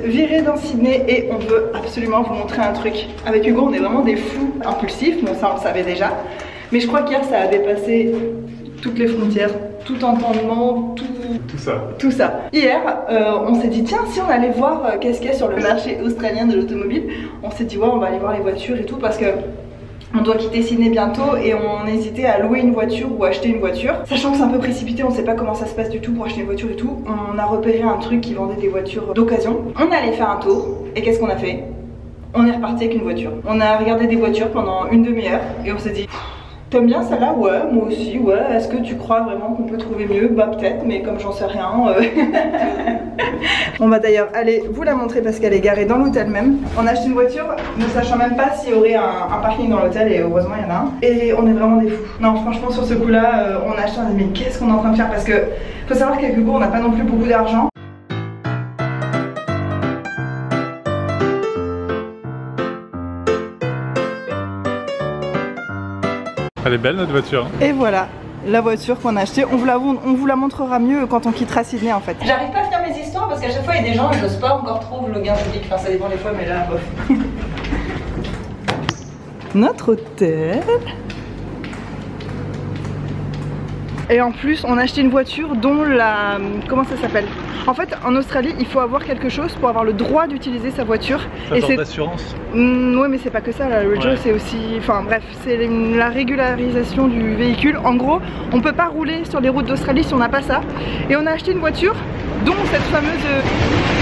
viré dans Sydney et on veut absolument vous montrer un truc. Avec Hugo, on est vraiment des fous impulsifs, bon ça on le savait déjà. Mais je crois qu'hier ça a dépassé toutes les frontières, tout entendement, tout ça. Hier, on s'est dit tiens, si on allait voir qu'est-ce qu'il y a sur le marché australien de l'automobile, on s'est dit ouais, on va aller voir les voitures et tout parce que on doit quitter Sydney bientôt et on hésitait à louer une voiture ou acheter une voiture. Sachant que c'est un peu précipité, on sait pas comment ça se passe du tout pour acheter une voiture et tout. On a repéré un truc qui vendait des voitures d'occasion. On allait faire un tour et qu'est-ce qu'on a fait? On est reparti avec une voiture. On a regardé des voitures pendant une demi-heure et on s'est dit t'aimes bien celle-là? Ouais, moi aussi, ouais. Est-ce que tu crois vraiment qu'on peut trouver mieux? Bah peut-être, mais comme j'en sais rien. On va d'ailleurs aller vous la montrer parce qu'elle est garée dans l'hôtel même. On a acheté une voiture ne sachant même pas s'il y aurait un parking dans l'hôtel et heureusement il y en a un. Et on est vraiment des fous. Non franchement sur ce coup là, on a acheté un mais qu'est-ce qu'on est en train de faire? Parce que faut savoir qu'avec Hugo on n'a pas non plus beaucoup d'argent. Elle est belle notre voiture. Et voilà la voiture qu'on a achetée. On vous la montrera mieux quand on quittera Sydney en fait. J'arrive pas à finir mes histoires parce qu'à chaque fois il y a des gens et j'ose pas encore trop vlogger en public. Enfin ça dépend des fois mais là bof. Notre hôtel. Et en plus on a acheté une voiture dont la... comment ça s'appelle? En fait en Australie il faut avoir quelque chose pour avoir le droit d'utiliser sa voiture. Et c'est d'assurance. Ouais mais c'est pas que ça là, le Joe c'est aussi... Enfin bref, c'est la régularisation du véhicule. En gros on peut pas rouler sur les routes d'Australie si on n'a pas ça. Et on a acheté une voiture dont cette fameuse...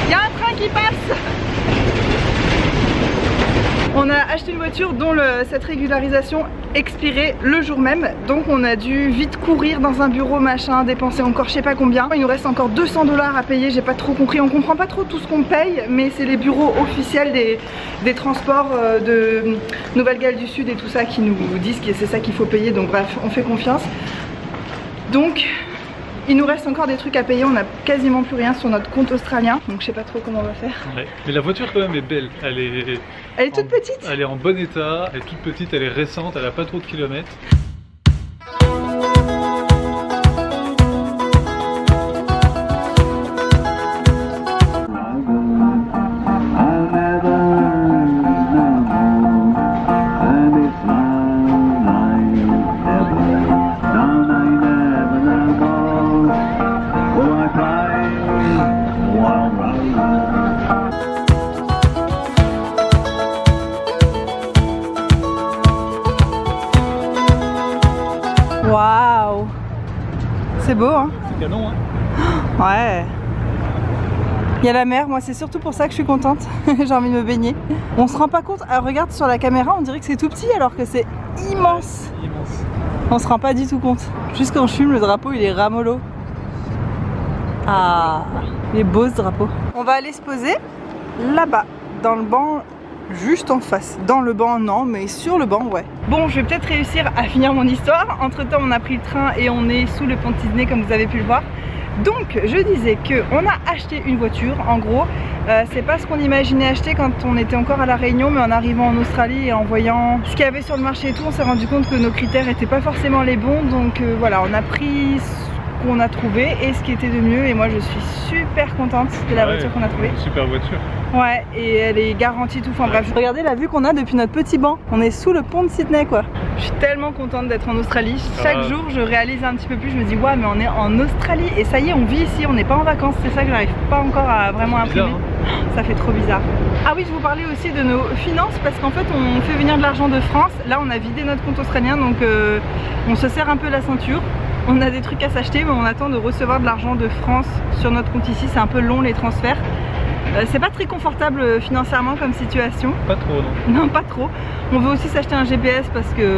Il y a un train qui passe. On a acheté une voiture dont cette régularisation expirait le jour même. Donc on a dû vite courir dans un bureau machin, dépenser encore je sais pas combien. Il nous reste encore 200 $ à payer, j'ai pas trop compris. On comprend pas trop tout ce qu'on paye, mais c'est les bureaux officiels des transports de Nouvelle-Galles du Sud et tout ça qui nous disent que c'est ça qu'il faut payer. Donc bref, on fait confiance. Donc... il nous reste encore des trucs à payer, on a quasiment plus rien sur notre compte australien, donc je sais pas trop comment on va faire. Ouais. Mais la voiture quand même est belle, elle est toute petite. Elle est en bon état, elle est toute petite, elle est récente, elle a pas trop de kilomètres. Waouh, c'est beau hein. C'est canon hein. Ouais. Il y a la mer, moi c'est surtout pour ça que je suis contente. J'ai envie de me baigner. On se rend pas compte, regarde sur la caméra on dirait que c'est tout petit alors que c'est immense. Ouais, immense. On se rend pas du tout compte. Juste quand je fume le drapeau il est ramollo. Ah, il est beau ce drapeau. On va aller se poser là-bas, dans le banc juste en face. Dans le banc non, mais sur le banc ouais. Bon, je vais peut-être réussir à finir mon histoire. Entre temps on a pris le train et on est sous le pont de Sydney comme vous avez pu le voir. Donc je disais qu'on a acheté une voiture, en gros c'est pas ce qu'on imaginait acheter quand on était encore à La Réunion, mais en arrivant en Australie et en voyant ce qu'il y avait sur le marché et tout, on s'est rendu compte que nos critères n'étaient pas forcément les bons. Donc voilà, on a pris ce qu'on a trouvé et ce qui était de mieux, et moi je suis super contente de la voiture qu'on a trouvée. Super voiture. Ouais, et elle est garantie tout, enfin bref. Regardez la vue qu'on a depuis notre petit banc, on est sous le pont de Sydney quoi. Je suis tellement contente d'être en Australie, chaque jour je réalise un petit peu plus, je me dis ouais mais on est en Australie et ça y est on vit ici, on n'est pas en vacances, c'est ça que j'arrive pas encore à vraiment imprimer. Hein. Ça fait trop bizarre. Ah oui, je vous parlais aussi de nos finances parce qu'en fait on fait venir de l'argent de France, là on a vidé notre compte australien donc on se serre un peu la ceinture. On a des trucs à s'acheter mais on attend de recevoir de l'argent de France sur notre compte ici, c'est un peu long les transferts. C'est pas très confortable financièrement comme situation. Pas trop non. Non pas trop. On veut aussi s'acheter un GPS parce que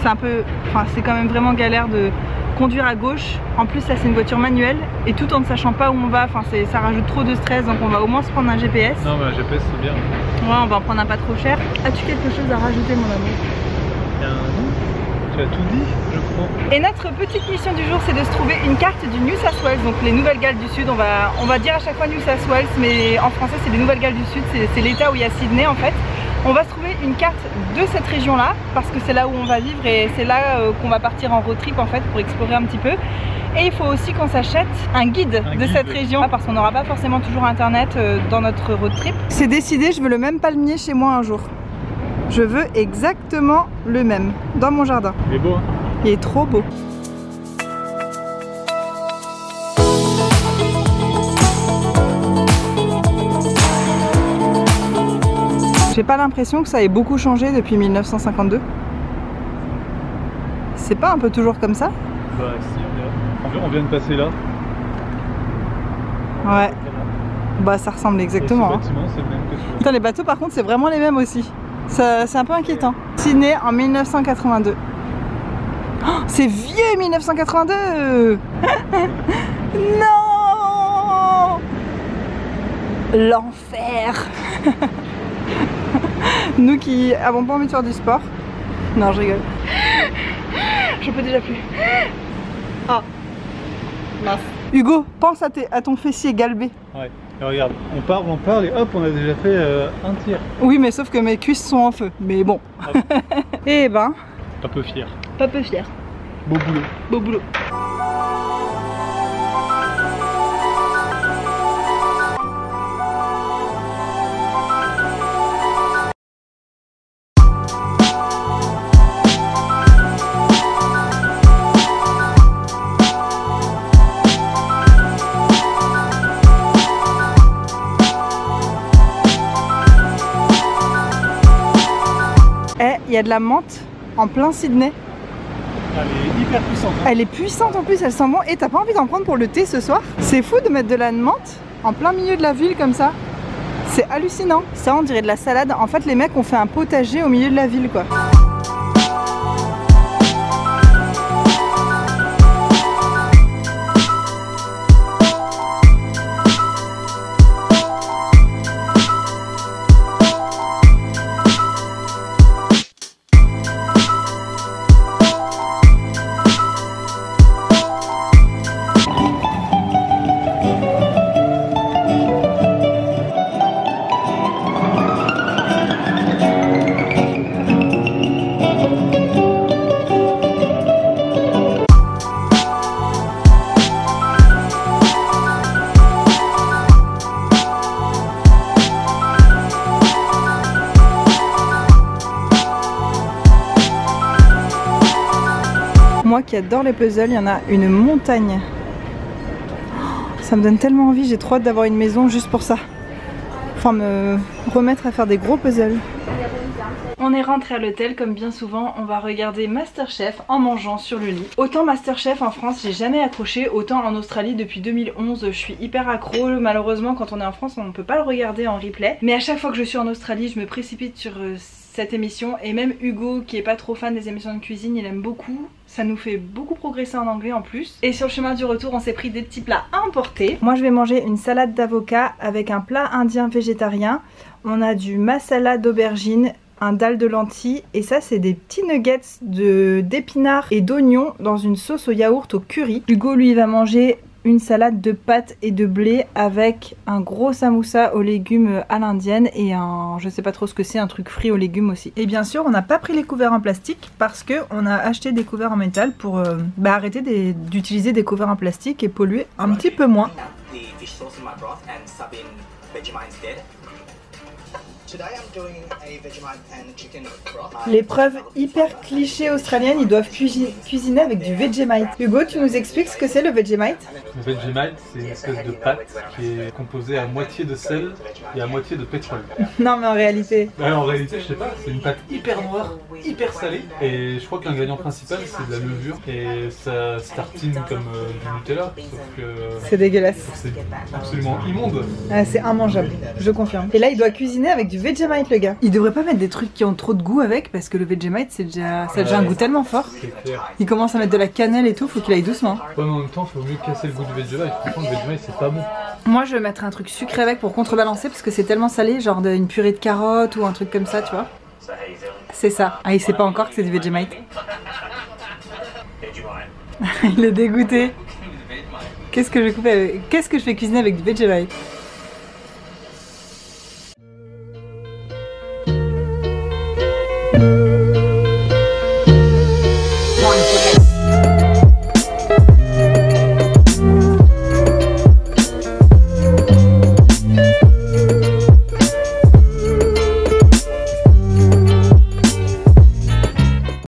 c'est un peu, enfin c'est quand même vraiment galère de conduire à gauche. En plus là c'est une voiture manuelle et tout en ne sachant pas où on va, enfin ça rajoute trop de stress, donc on va au moins se prendre un GPS. Non mais un GPS c'est bien. Ouais, on va en prendre un pas trop cher. As-tu quelque chose à rajouter mon amour? Tu as tout dit, je crois. Et notre petite mission du jour, c'est de se trouver une carte du New South Wales, donc les Nouvelles-Galles du Sud. On va dire à chaque fois New South Wales, mais en français c'est les Nouvelles-Galles du Sud, c'est l'état où il y a Sydney en fait. On va se trouver une carte de cette région-là parce que c'est là où on va vivre et c'est là qu'on va partir en road trip en fait pour explorer un petit peu. Et il faut aussi qu'on s'achète un guide de cette région parce qu'on n'aura pas forcément toujours internet dans notre road trip. C'est décidé, je veux le même palmier chez moi un jour. Je veux exactement le même dans mon jardin. Il est beau hein? Il est trop beau. J'ai pas l'impression que ça ait beaucoup changé depuis 1952. C'est pas un peu toujours comme ça? Bah si, on vient de passer là. Ouais. Bah ça ressemble exactement. Ce bâtiment, c'est le même que celui-là. Putain, les bateaux par contre c'est vraiment les mêmes aussi. C'est un peu inquiétant. Sydney en 1982. Oh, c'est vieux 1982. Non. L'enfer. Nous qui avons pas envie de faire du sport. Non, je rigole. Je peux déjà plus. Ah, mince. Hugo, pense à ton fessier galbé. Ouais, et regarde, on parle et hop, on a déjà fait un tiers. Oui, mais sauf que mes cuisses sont en feu. Mais bon. Ah. Eh ben. Pas peu fier. Pas peu fier. Beau boulot. Beau boulot. Il y a de la menthe en plein Sydney. Elle est hyper puissante. Hein. Elle est puissante en plus, elle sent bon. Et t'as pas envie d'en prendre pour le thé ce soir? C'est fou de mettre de la menthe en plein milieu de la ville comme ça. C'est hallucinant. Ça on dirait de la salade. En fait les mecs ont fait un potager au milieu de la ville quoi. Moi qui adore les puzzles, il y en a une montagne. Ça me donne tellement envie, j'ai trop hâte d'avoir une maison juste pour ça. Enfin me remettre à faire des gros puzzles. On est rentré à l'hôtel, comme bien souvent, on va regarder Masterchef en mangeant sur le lit. Autant Masterchef en France, j'ai jamais accroché, autant en Australie depuis 2011, je suis hyper accro. Malheureusement, quand on est en France, on ne peut pas le regarder en replay. Mais à chaque fois que je suis en Australie, je me précipite sur cette émission. Et même Hugo, qui est pas trop fan des émissions de cuisine, il aime beaucoup. Ça nous fait beaucoup progresser en anglais en plus. Et sur le chemin du retour, on s'est pris des petits plats à emporter. Moi, je vais manger une salade d'avocat avec un plat indien végétarien. On a du masala d'aubergine, un dalle de lentilles et ça c'est des petits nuggets d'épinards et d'oignons dans une sauce au yaourt au curry. Hugo lui va manger une salade de pâtes et de blé avec un gros samoussa aux légumes à l'indienne et un, je sais pas trop ce que c'est, un truc frit aux légumes aussi. Et bien sûr on n'a pas pris les couverts en plastique parce que on a acheté des couverts en métal pour arrêter d'utiliser des couverts en plastique et polluer un petit peu moins. L'épreuve hyper cliché australienne, ils doivent cuisiner avec du Vegemite. Hugo, tu nous expliques ce que c'est le Vegemite? Le Vegemite, c'est une espèce de pâte qui est composée à moitié de sel et à moitié de pétrole. Non mais en réalité... En réalité, je sais pas, c'est une pâte hyper noire, hyper salée. Et je crois que l'ingrédient principal, c'est de la levure. Et ça se tartine comme du Nutella, sauf que... C'est dégueulasse. C'est absolument immonde. Ah, c'est immangeable, je confirme. Et là, il doit cuisiner avec du Vegemite, le gars. Il devrait pas mettre des trucs qui ont trop de goût avec, parce que le Vegemite, ça a déjà un goût tellement fort. Il commence à mettre de la cannelle et tout, faut qu'il aille doucement. Ouais, mais en même temps, faut mieux casser le goût du Vegemite. Franchement, le Vegemite, c'est pas bon. Moi, je vais mettre un truc sucré avec pour contrebalancer, parce que c'est tellement salé, genre une purée de carottes ou un truc comme ça, tu vois. C'est ça. Ah, il sait pas encore que c'est du Vegemite. Il est dégoûté. Qu'est-ce que je fais cuisiner avec du Vegemite? Bye.